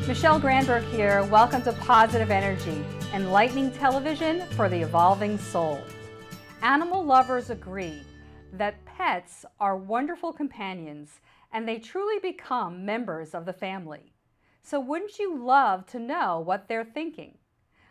Michele Granberg here. Welcome to Positive Energy, enlightening television for the evolving soul. Animal lovers agree that pets are wonderful companions and they truly become members of the family. So wouldn't you love to know what they're thinking?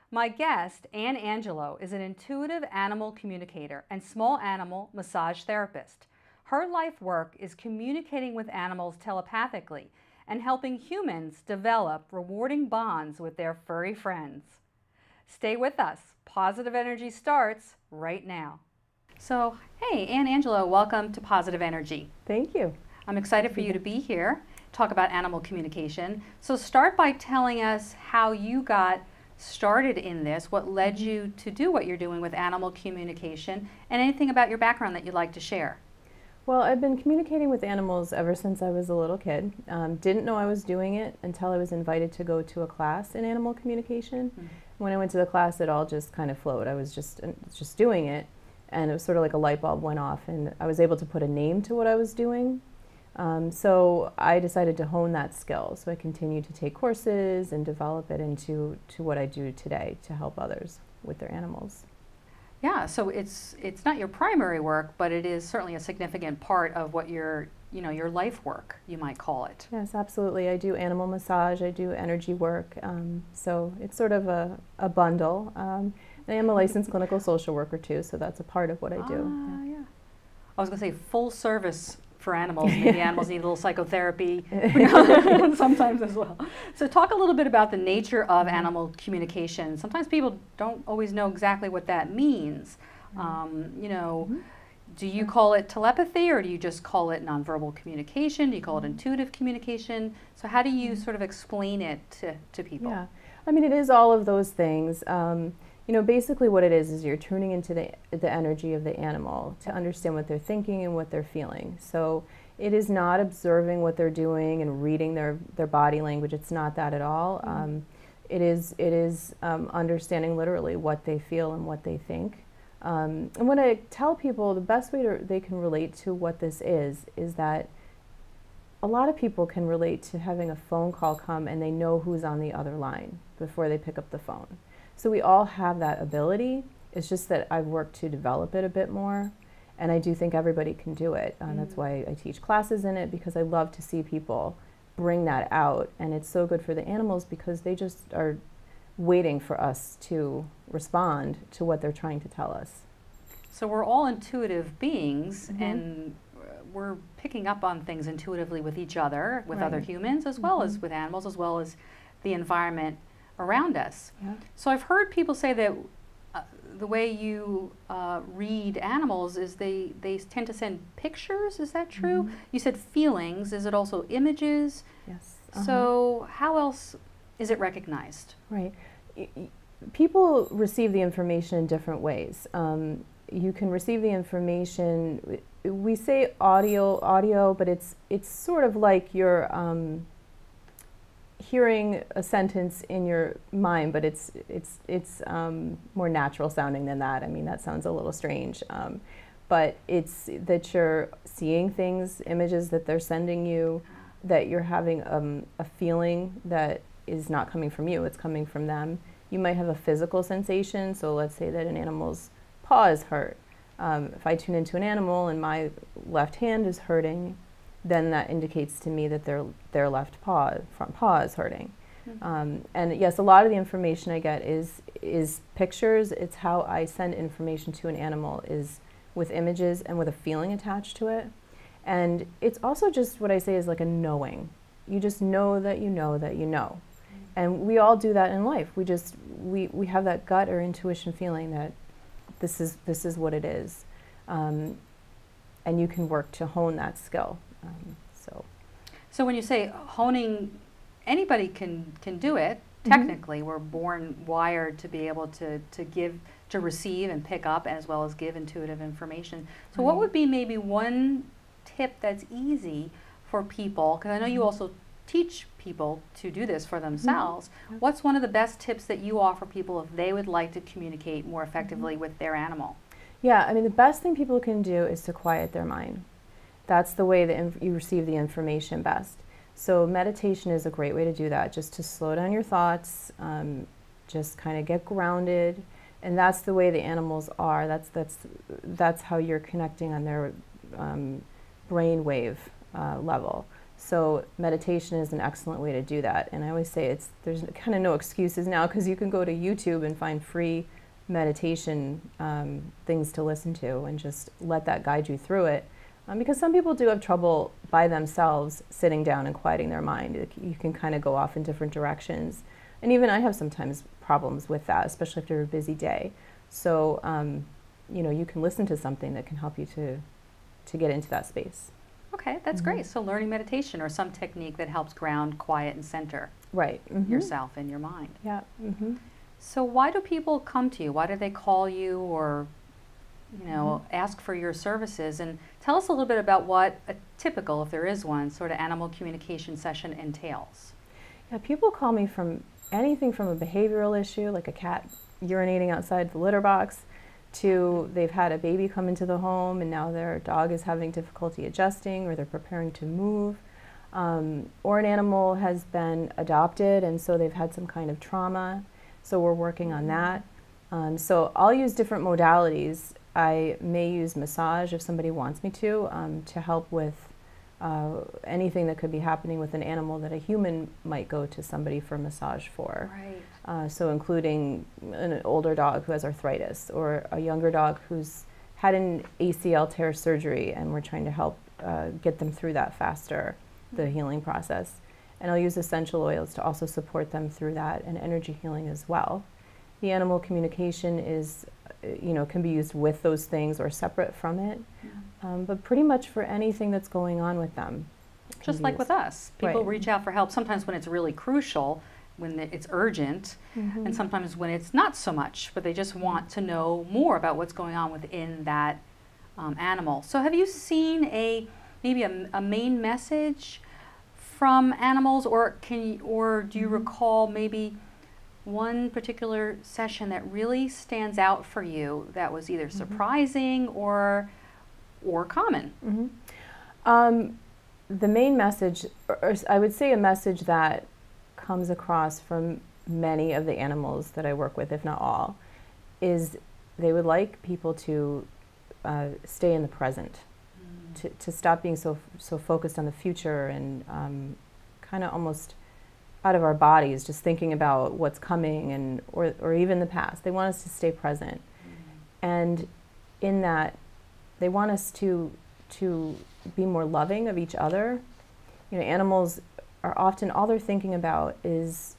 My guest, Angelo, is an intuitive animal communicator and small animal massage therapist. Her life work is communicating with animals telepathically and helping humans develop rewarding bonds with their furry friends. Stay with us. Positive Energy starts right now. So, hey, Angelo, welcome to Positive Energy. Thank you. I'm excited for you to be here, talk about animal communication. So start by telling us how you got started in this, what led you to do what you're doing with animal communication, and anything about your background that you'd like to share. Well, I've been communicating with animals ever since I was a little kid. Didn't know I was doing it until I was invited to go to a class in animal communication. Mm-hmm. When I went to the class, it all just kind of flowed. I was just doing it, and it was sort of like a light bulb went off, and I was able to put a name to what I was doing. So I decided to hone that skill. So I continued to take courses and develop it into what I do today to help others with their animals. Yeah, so it's not your primary work, but it is certainly a significant part of what your life work, you might call it. Yes, absolutely. I do animal massage, I do energy work, so it's sort of a bundle. I am a licensed clinical social worker too, so that's a part of what I do. Yeah. I was going to say full service for animals. Maybe animals need a little psychotherapy sometimes as well. So talk a little bit about the nature of animal communication. Sometimes people don't always know exactly what that means. Do you call it telepathy, or do you just call it nonverbal communication? Do you call it intuitive communication? So how do you sort of explain it to people? Yeah, I mean, it is all of those things. Basically what it is you're tuning into the energy of the animal to understand what they're thinking and what they're feeling. So it is not observing what they're doing and reading their body language. It's not that at all. It is understanding literally what they feel and what they think. And when I tell people the best way they can relate to what this is that a lot of people can relate to having a phone call come and they know who's on the other line before they pick up the phone. So we all have that ability. It's just that I've worked to develop it a bit more, and I do think everybody can do it. That's why I teach classes in it, because I love to see people bring that out, and it's so good for the animals because they just are waiting for us to respond to what they're trying to tell us. So we're all intuitive beings, and we're picking up on things intuitively with each other, with other humans, as well as with animals, as well as the environment around us. Yeah. So I've heard people say that the way you read animals is they tend to send pictures. Is that true? You said feelings. Is it also images? Yes. So how else is it recognized? Right. People receive the information in different ways. You can receive the information, we say audio, but it's sort of like you're hearing a sentence in your mind, but it's more natural sounding than that. I mean, that sounds a little strange, but it's that you're seeing things, images that they're sending you, that you're having a feeling that is not coming from you, it's coming from them. You might have a physical sensation, so let's say that an animal's paw is hurt. If I tune into an animal and my left hand is hurting, then that indicates to me that their left front paw is hurting. And yes, a lot of the information I get is pictures. It's how I send information to an animal is with images and with a feeling attached to it. And it's also just what I say is like a knowing. You just know that you know that you know. And we all do that in life. We have that gut or intuition feeling that this is what it is. And you can work to hone that skill. So when you say honing, anybody can do it. Technically, we're born wired to be able to receive and pick up as well as give intuitive information. So what would be maybe one tip that's easy for people? Because I know you also teach people to do this for themselves. What's one of the best tips that you offer people if they would like to communicate more effectively with their animal? Yeah, I mean, the best thing people can do is to quiet their mind. that's the way that you receive the information best. So meditation is a great way to do that, just to slow down your thoughts, just kind of get grounded, and that's the way the animals are. That's how you're connecting on their brain wave level. So meditation is an excellent way to do that. And I always say there's kind of no excuses now, because you can go to YouTube and find free meditation things to listen to and just let that guide you through it. Because some people do have trouble by themselves sitting down and quieting their mind. You can kind of go off in different directions. And even I have sometimes problems with that, especially after a busy day. So, you can listen to something that can help you to get into that space. Okay, that's great. So learning meditation or some technique that helps ground, quiet, and center yourself and your mind. Yeah. So why do people come to you? Why do they call you or, ask for your services? And tell us a little bit about what a typical, if there is one, sort of animal communication session entails. Yeah, people call me from anything from a behavioral issue, like a cat urinating outside the litter box, to they've had a baby come into the home and now their dog is having difficulty adjusting, or they're preparing to move, or an animal has been adopted and so they've had some kind of trauma, so we're working on that. So I'll use different modalities. I may use massage if somebody wants me to help with anything that could be happening with an animal that a human might go to somebody for massage for. Right. So including an older dog who has arthritis, or a younger dog who's had an ACL tear surgery, and we're trying to help get them through that faster, the healing process. And I'll use essential oils to also support them through that, and energy healing as well. The animal communication is, can be used with those things or separate from it, but pretty much for anything that's going on with them. Just like with us. People reach out for help sometimes when it's really crucial, when it's urgent, and sometimes when it's not so much, but they just want to know more about what's going on within that animal. So have you seen maybe a main message from animals, or do you recall maybe one particular session that really stands out for you that was either surprising or common? The main message, or I would say a message that comes across from many of the animals that I work with, if not all, is they would like people to stay in the present, to stop being so focused on the future and kind of almost out of our bodies, just thinking about what's coming or even the past. They want us to stay present. And in that, they want us to be more loving of each other. Animals are often, all they're thinking about is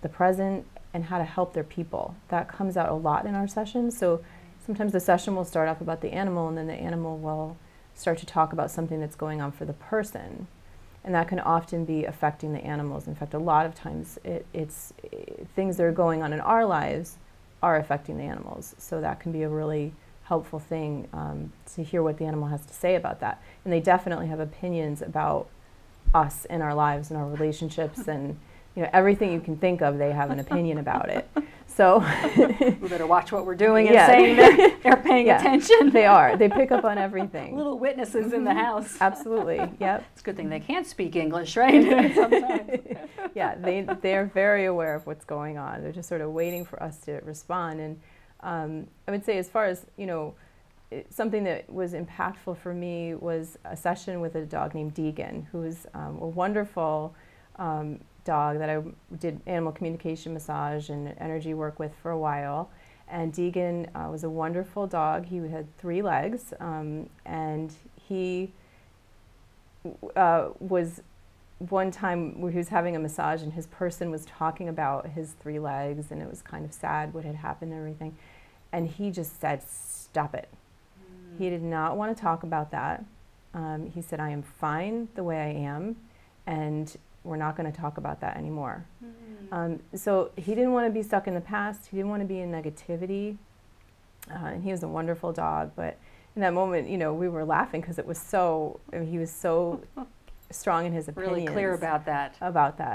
the present and how to help their people. That comes out a lot in our sessions. So sometimes the session will start off about the animal, and then the animal will start to talk about something that's going on for the person. And that can often be affecting the animals. In fact, a lot of times it's things that are going on in our lives are affecting the animals. So that can be a really helpful thing to hear what the animal has to say about that. And they definitely have opinions about us in our lives and our relationships, and everything you can think of, they have an opinion about it. So we better watch what we're doing and saying. They're paying attention. They are. They pick up on everything. Little witnesses in the house. Absolutely. Yep. It's a good thing they can't speak English, right? Sometimes. Yeah, they're very aware of what's going on. They're just sort of waiting for us to respond. And I would say, as far as something that was impactful for me was a session with a dog named Deegan, who's a wonderful dog that I did animal communication massage and energy work with for a while. And Deegan was a wonderful dog. He had 3 legs, and he was one time where he was having a massage, and his person was talking about his 3 legs, and it was kind of sad what had happened and everything. And he just said, "Stop it." He did not want to talk about that. He said, "I am fine the way I am, and we're not going to talk about that anymore." So he didn't want to be stuck in the past. He didn't want to be in negativity. And he was a wonderful dog. But in that moment, we were laughing because it was he was so strong in his opinions. Really clear about that.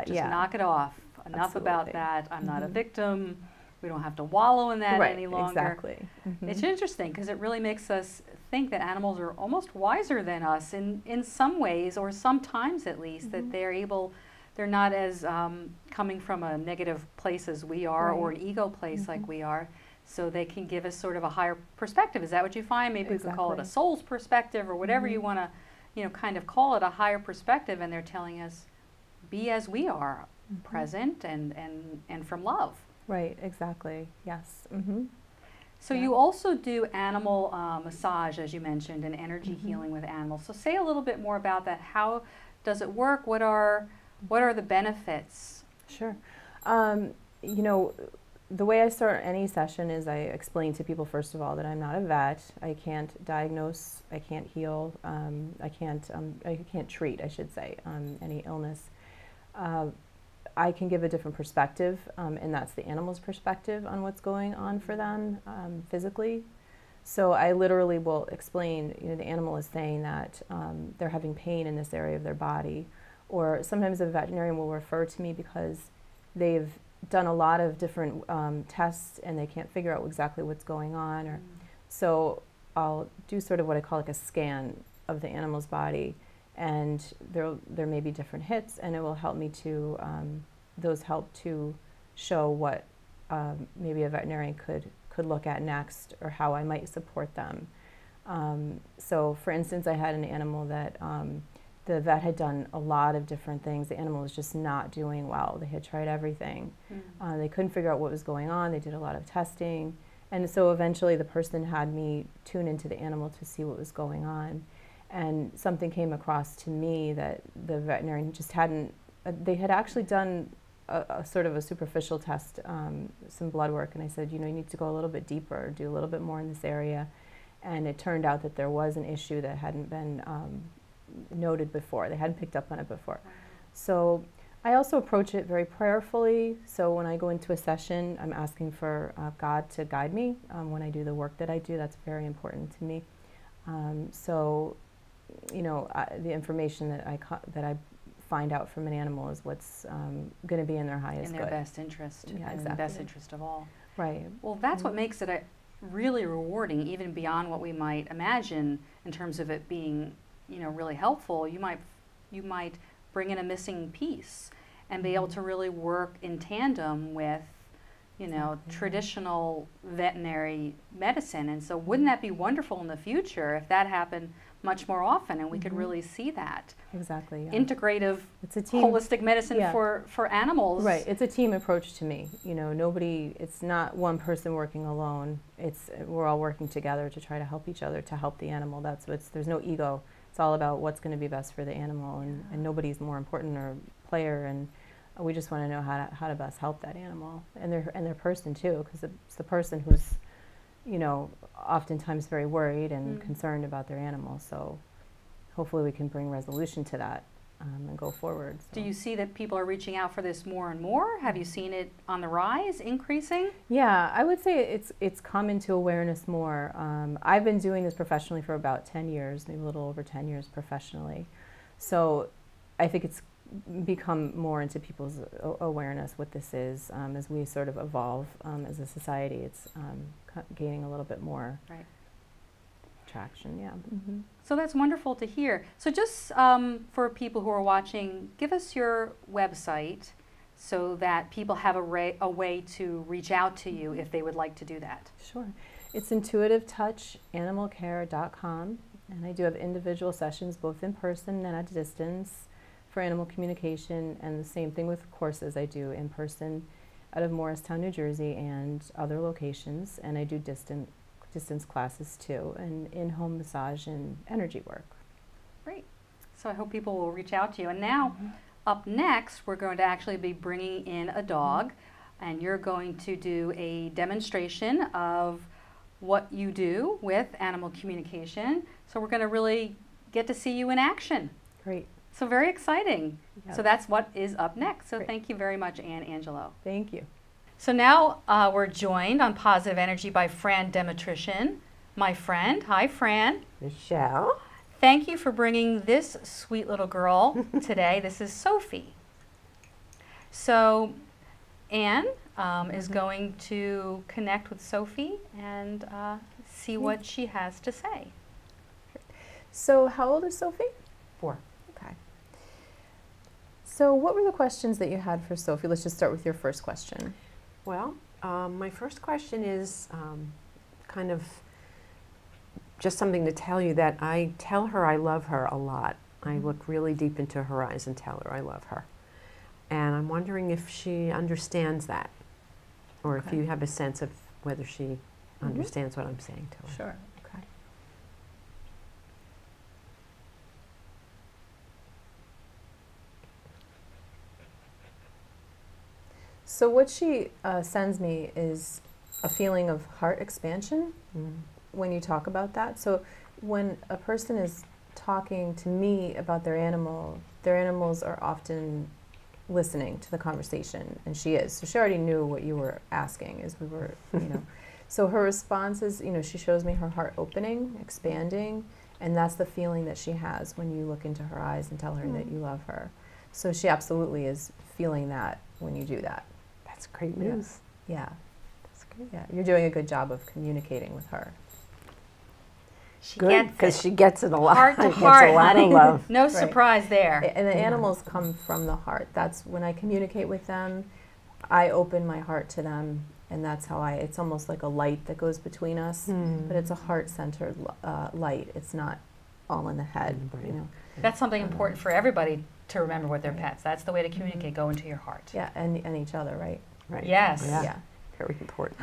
Just knock it off. Enough about that. I'm not a victim. We don't have to wallow in that any longer. Exactly. It's interesting because it really makes us think that animals are almost wiser than us in some ways, or sometimes at least, that they're not as coming from a negative place as we are, or an ego place like we are, so they can give us sort of a higher perspective. Is that what you find? Maybe we could call it a soul's perspective, or whatever you want to, you know, kind of call it, a higher perspective, and they're telling us, be as we are, present and from love. Right, exactly, yes. So you also do animal massage, as you mentioned, and energy healing with animals. So say a little bit more about that. How does it work? What are the benefits? Sure. You know, the way I start any session is I explain to people, first of all, that I'm not a vet. I can't diagnose, I can't heal, I can't treat, I should say, any illness. I can give a different perspective, and that's the animal's perspective on what's going on for them physically. So I literally will explain, you know, the animal is saying that they're having pain in this area of their body, or sometimes a veterinarian will refer to me because they've done a lot of different tests and they can't figure out exactly what's going on. Or so I'll do sort of what I call like a scan of the animal's body, and there may be different hits, and it will help me to those help to show what maybe a veterinarian could look at next, or how I might support them. So for instance, I had an animal that the vet had done a lot of different things. The animal was just not doing well. They had tried everything. They couldn't figure out what was going on. They did a lot of testing. And so eventually the person had me tune into the animal to see what was going on. And something came across to me that the veterinarian just hadn't, they had actually done a sort of a superficial test, some blood work, and I said, you know, you need to go a little bit deeper, do a little bit more in this area. And it turned out that there was an issue that hadn't been noted before. They hadn't picked up on it before. So I also approach it very prayerfully. So when I go into a session, I'm asking for God to guide me when I do the work that I do. That's very important to me. So, you know, the information that I find out from an animal is what's going to be in their highest good. In their best interest. Yeah, and exactly. the best interest of all. Right. Well, that's what makes it really rewarding, even beyond what we might imagine in terms of it being, you know, really helpful. You might bring in a missing piece and be able to really work in tandem with, you know, traditional veterinary medicine. And so wouldn't that be wonderful in the future if that happened much more often, and we could really see that? Exactly. Yeah. Integrative, it's a team, holistic medicine for animals. Right. It's a team approach to me. You know, it's not one person working alone. We're all working together to try to help each other, to help the animal. There's no ego. It's all about what's going to be best for the animal, and nobody's more important or player, and we just want to know how to best help that animal and their person too, because it's the person who's, you know, oftentimes very worried and concerned about their animal. So hopefully we can bring resolution to that and go forward. So. Do you see that people are reaching out for this more and more? Have you seen it on the rise, increasing? Yeah, I would say it's come into awareness more. I've been doing this professionally for about 10 years, maybe a little over 10 years professionally. So I think it's become more into people's awareness what this is. As we sort of evolve as a society, it's gaining a little bit more traction. Yeah. So that's wonderful to hear. So just for people who are watching, give us your website so that people have a way to reach out to you if they would like to do that. Sure. It's intuitivetouchanimalcare.com, and I do have individual sessions both in person and at a distance for animal communication, and the same thing with courses. I do in person out of Morristown, New Jersey, and other locations, and I do distance classes too, and in-home massage and energy work. Great. So I hope people will reach out to you. And now, up next, we're going to actually be bringing in a dog, and you're going to do a demonstration of what you do with animal communication. So we're going to really get to see you in action. Great. So very exciting. Yep. So that's what is up next. So Great. Thank you very much, Angelo. Thank you. So now we're joined on Positive Energy by Franne Demetrician, my friend. Hi, Franne. Michele. Thank you for bringing this sweet little girl today. This is Sophie. So Anne is going to connect with Sophie and see what she has to say. So how old is Sophie? 4. Okay. So what were the questions that you had for Sophie? Let's just start with your first question. Well, my first question is kind of just something to tell you that I tell her I love her a lot. I look really deep into her eyes and tell her I love her. And I'm wondering if she understands that, or if you have a sense of whether she understands what I'm saying to her. Sure. Okay. So what she sends me is a feeling of heart expansion when you talk about that. So when a person is talking to me about their animals are often listening to the conversation, and she is. So she already knew what you were asking as we were, So her response is, she shows me her heart opening, expanding, and that's the feeling that she has when you look into her eyes and tell her that you love her. So she absolutely is feeling that when you do that. That's great news. Yeah. That's great. Yeah, you're doing a good job of communicating with her. Good, because she gets it a lot. Heart to Gets heart. a lot of love. No surprise there. And the animals come from the heart. That's when I communicate with them, I open my heart to them, and that's how it's almost like a light that goes between us, but it's a heart-centered light. It's not all in the head, That's something important for everybody to remember with their pets. That's the way to communicate. Go into your heart. Yeah, and each other, right? Right. Yes. Yeah. Very important.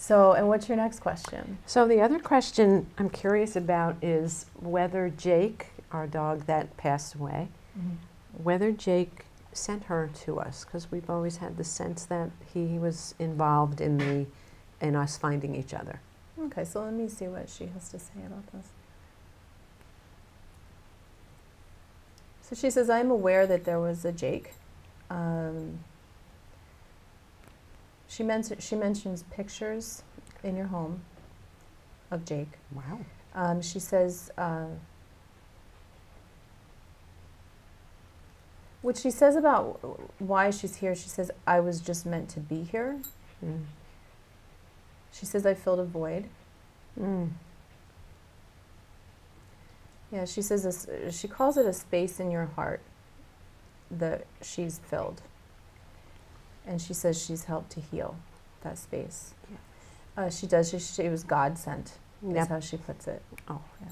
And what's your next question? So the other question I'm curious about is whether Jake, our dog that passed away, whether Jake sent her to us, because we've always had the sense that he was involved in us finding each other. Okay, so let me see what she has to say about this. So she says, I'm aware that there was a Jake. She mentions pictures in your home of Jake. Wow. She says, what she says about why she's here, she says, I was just meant to be here. She says, I filled a void. Yeah, she says this, she calls it a space in your heart that she's filled. And she says she's helped to heal that space. Yeah. She was God sent, is how she puts it. Oh. Yeah.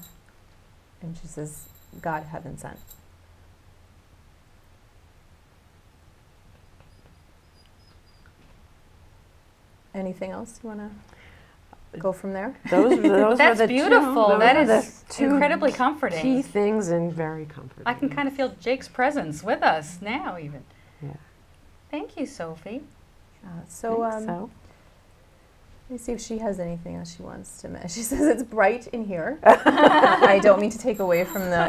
And she says, God heaven sent. Anything else you want to go from there? Those That's were the beautiful. Two, That those is the two incredibly comforting. Key things and very comforting. I can kind of feel Jake's presence with us now, even. Yeah. Thank you, Sophie. So let me see if she has anything else she wants to mention. She says it's bright in here. I don't mean to take away from the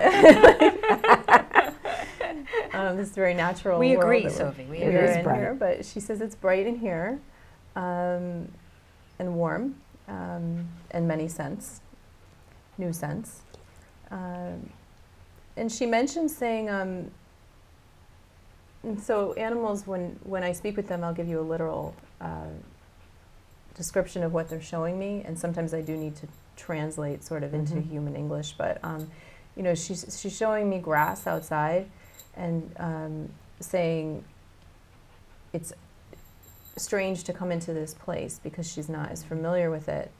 this very natural We world agree, that Sophie. We we're agree. in here, but she says it's bright in here, and warm, and many scents, new scents. And she mentioned saying, and so animals, when I speak with them, I'll give you a literal description of what they're showing me, and sometimes I do need to translate sort of into human English, but she's showing me grass outside, and saying it's strange to come into this place because she's not as familiar with it,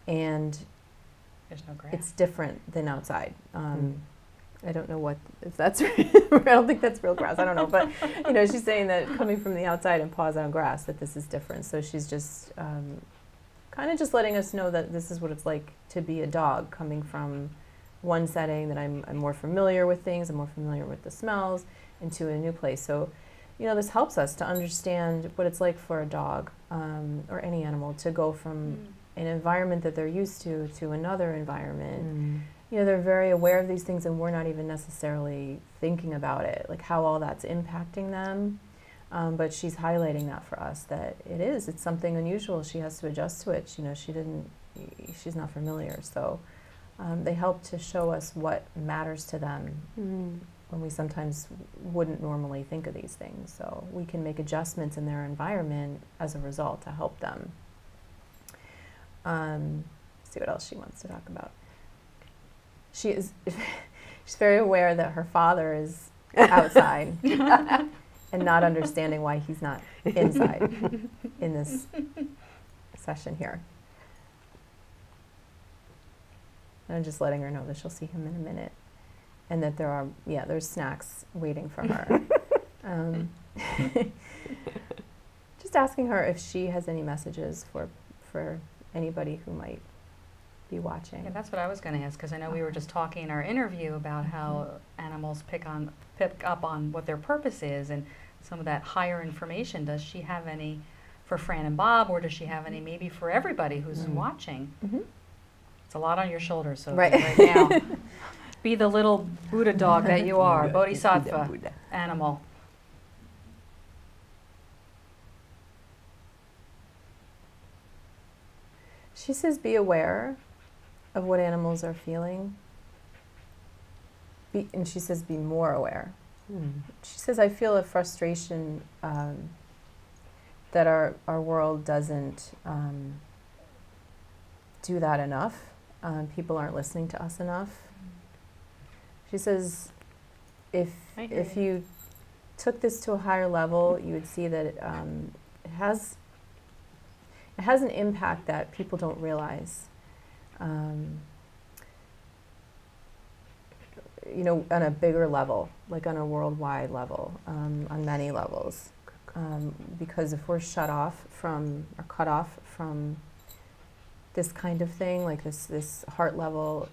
and There's no grass. it's different than outside. I don't know if that's I don't think that's real grass. I don't know, but she's saying that coming from the outside and paws on grass, that this is different. So she's just kind of just letting us know that this is what it's like to be a dog coming from one setting that I'm more familiar with things, I'm more familiar with the smells, into a new place. So this helps us to understand what it's like for a dog or any animal to go from an environment that they're used to another environment. They're very aware of these things, and we're not even necessarily thinking about it, like how all that's impacting them. But she's highlighting that for us, that it's something unusual. She has to adjust to it. She's not familiar. So they help to show us what matters to them when we sometimes wouldn't normally think of these things. So we can make adjustments in their environment as a result to help them. See what else she wants to talk about. she's very aware that her father is outside and not understanding why he's not inside in this session here. And I'm just letting her know that she'll see him in a minute, and that there's snacks waiting for her. Just asking her if she has any messages for anybody who might be watching. Yeah, that's what I was going to ask, because I know we were just talking in our interview about how animals pick up on what their purpose is and some of that higher information. Does she have any for Fran and Bob, or does she have any maybe for everybody who's watching? It's a lot on your shoulders, Sophie, right now. Be the little Buddha dog that you are, Bodhisattva animal. She says, be aware of what animals are feeling. And she says, be more aware. She says, I feel a frustration that our world doesn't do that enough. People aren't listening to us enough. She says, if you took this to a higher level, you would see that it has an impact that people don't realize. You know, on a bigger level, like on a worldwide level, on many levels. Because if we're shut off from, or cut off from this kind of thing, like this heart level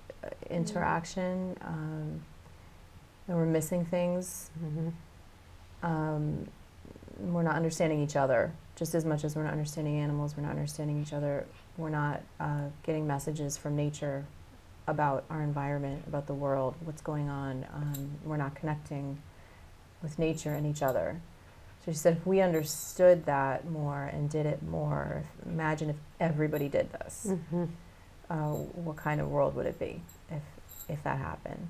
interaction, and we're missing things, we're not understanding each other. Just as much as we're not understanding animals, we're not understanding each other. We're not getting messages from nature about our environment, about the world, what's going on. We're not connecting with nature and each other. So she said, if we understood that more and did it more, imagine if everybody did this. What kind of world would it be if that happened?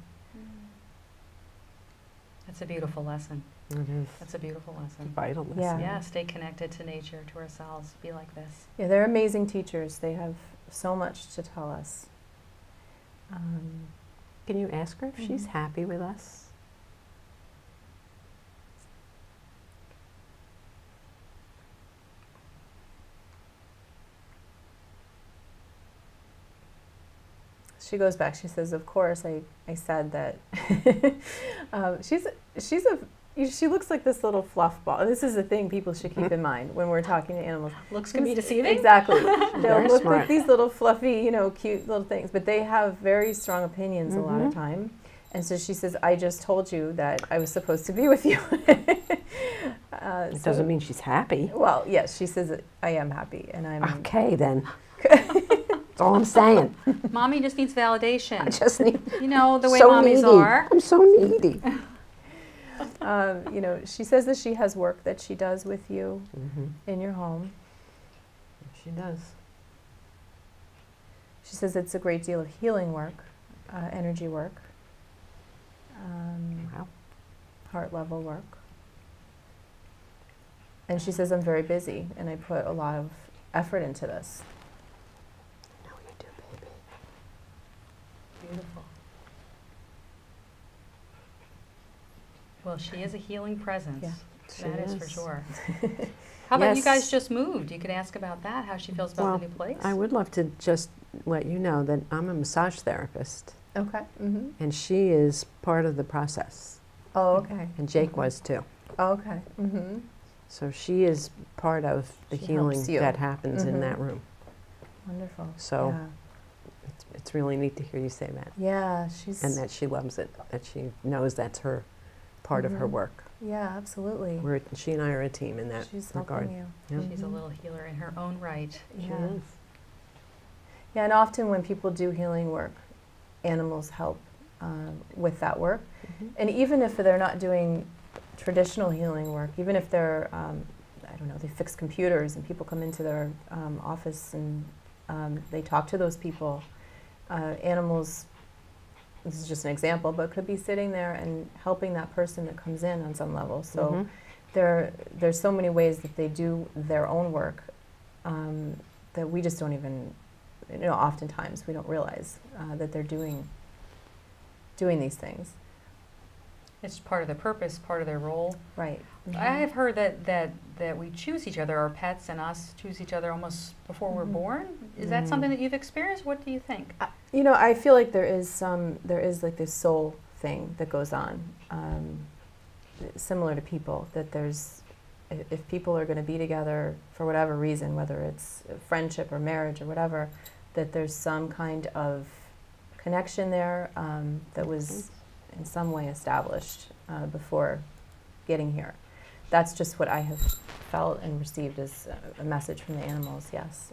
That's a beautiful lesson. It is. That's a beautiful lesson. Vital lesson. Yeah. Yeah, stay connected to nature, to ourselves, be like this. Yeah, they're amazing teachers. They have so much to tell us. Can you ask her if she's happy with us? She goes back, she says, of course, I said that. She looks like this little fluff ball. This is a thing people should keep in mind when we're talking to animals. Looks can be deceiving. Exactly. They'll look smart. like these little fluffy, you know, cute little things, but they have very strong opinions a lot of time. And so she says, I just told you that I was supposed to be with you. It doesn't mean she's happy. Well, yes, she says, I am happy, and I'm... Okay, then. That's all I'm saying. Mommy just needs validation. I just need... You know, the way so mommies needy. are. I'm so needy. You know, she says that she has work that she does with you in your home. She does. She says it's a great deal of healing work, energy work, Wow. heart level work. And she says, I'm very busy, and I put a lot of effort into this. I know you do, baby. Beautiful. Well, she is a healing presence. Yeah. That is She for is. sure. How about you Yes. guys just moved? You could ask about that, how she feels about Well, the new place. I would love to just let you know that I'm a massage therapist, Okay. and she is part of the process, Oh, okay. and Jake was too. Oh, okay. So she is part of the She healing helps you. that happens in that room. Wonderful. So yeah. it's really neat to hear you say that, Yeah, she's... and that she loves it, that she knows that's her part of her work. Yeah, absolutely. She and I are a team in that She's regard. helping you. Yeah. She's a little healer in her own right. She Yeah. is. Yeah, and often when people do healing work, animals help with that work. And even if they're not doing traditional healing work, even if they're, I don't know, they fix computers and people come into their office and they talk to those people, animals, this is just an example, but could be sitting there and helping that person that comes in on some level. So there's so many ways that they do their own work that we just don't even, you know, oftentimes we don't realize that they're doing doing these things. It's part of the purpose, part of their role. Right. I have heard that we choose each other, our pets and us choose each other almost before we're born. Is that something that you've experienced? What do you think? You know, I feel like there is like this soul thing that goes on, similar to people, that there's, if people are going to be together for whatever reason, whether it's friendship or marriage or whatever, that there's some kind of connection there that was in some way established before getting here. That's just what I have felt and received as a message from the animals, yes.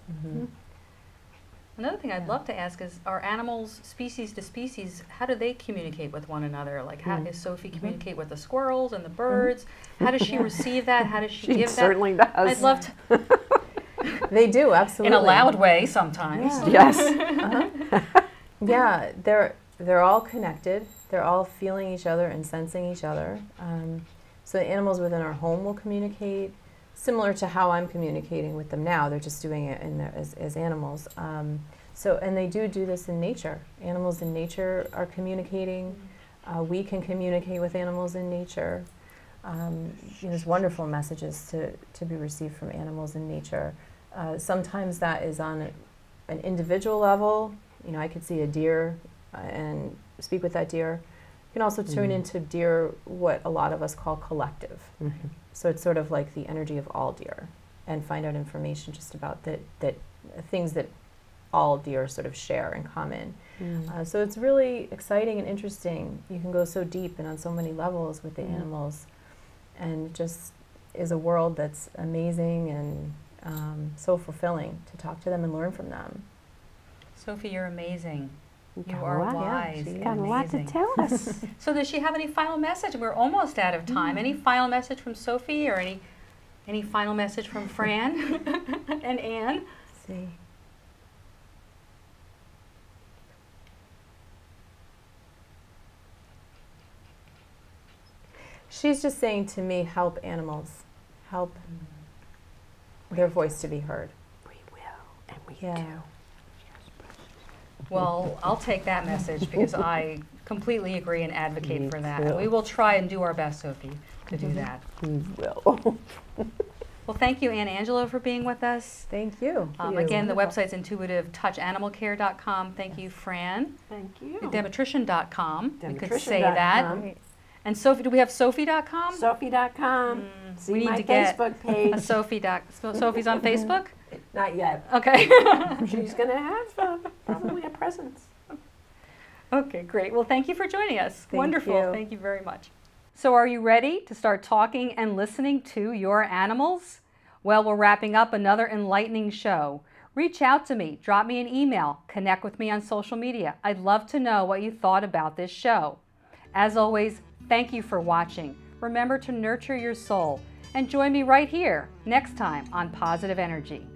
Another thing I'd love to ask is, are animals, species to species, how do they communicate with one another? Like, how does Sophie communicate with the squirrels and the birds? How does she receive that? How does she give that? She certainly does. I'd love to. They do, absolutely. In a loud way sometimes. Yeah. Yes. Yeah, they're all connected. They're all feeling each other and sensing each other. So the animals within our home will communicate similar to how I'm communicating with them now. They're just doing it as animals. And they do this in nature. Animals in nature are communicating. We can communicate with animals in nature. There's wonderful messages to be received from animals in nature. Sometimes that is on an individual level. You know, I could see a deer and speak with that deer. You can also tune into deer, what a lot of us call collective. So it's sort of like the energy of all deer, and find out information just about that things that all deer sort of share in common. So it's really exciting and interesting. You can go so deep and on so many levels with the animals, and it just is a world that's amazing and so fulfilling to talk to them and learn from them. Sophie, you're amazing. You Got a are lot, wise. She's and got a lot to amazing. tell us. So does she have any final message? We're almost out of time. Any final message from Sophie, or any final message from Franne and Anne? Let's see. She's just saying to me, help animals, help their voice to be heard. We will, and we Yeah. do. Well, I'll take that message because I completely agree and advocate Me for that. too. We will try and do our best, Sophie, to do that. We will. Well, thank you, Anne Angelo, for being with us. Thank you. Again, the website's intuitivetouchanimalcare.com. Thank you, Franne. Thank you. Demetrician.com. We could say Demetrician.com. that. And Sophie, do we have Sophie.com? Sophie.com. See we need my to get Facebook page. A Sophie's on Facebook? Not yet. Okay. She's going to have probably a presence. Okay, great. Well, thank you for joining us. Thank Wonderful. you. Thank you very much. So are you ready to start talking and listening to your animals? Well, we're wrapping up another enlightening show. Reach out to me, drop me an email, connect with me on social media. I'd love to know what you thought about this show. As always, thank you for watching. Remember to nurture your soul and join me right here next time on Positive Energy.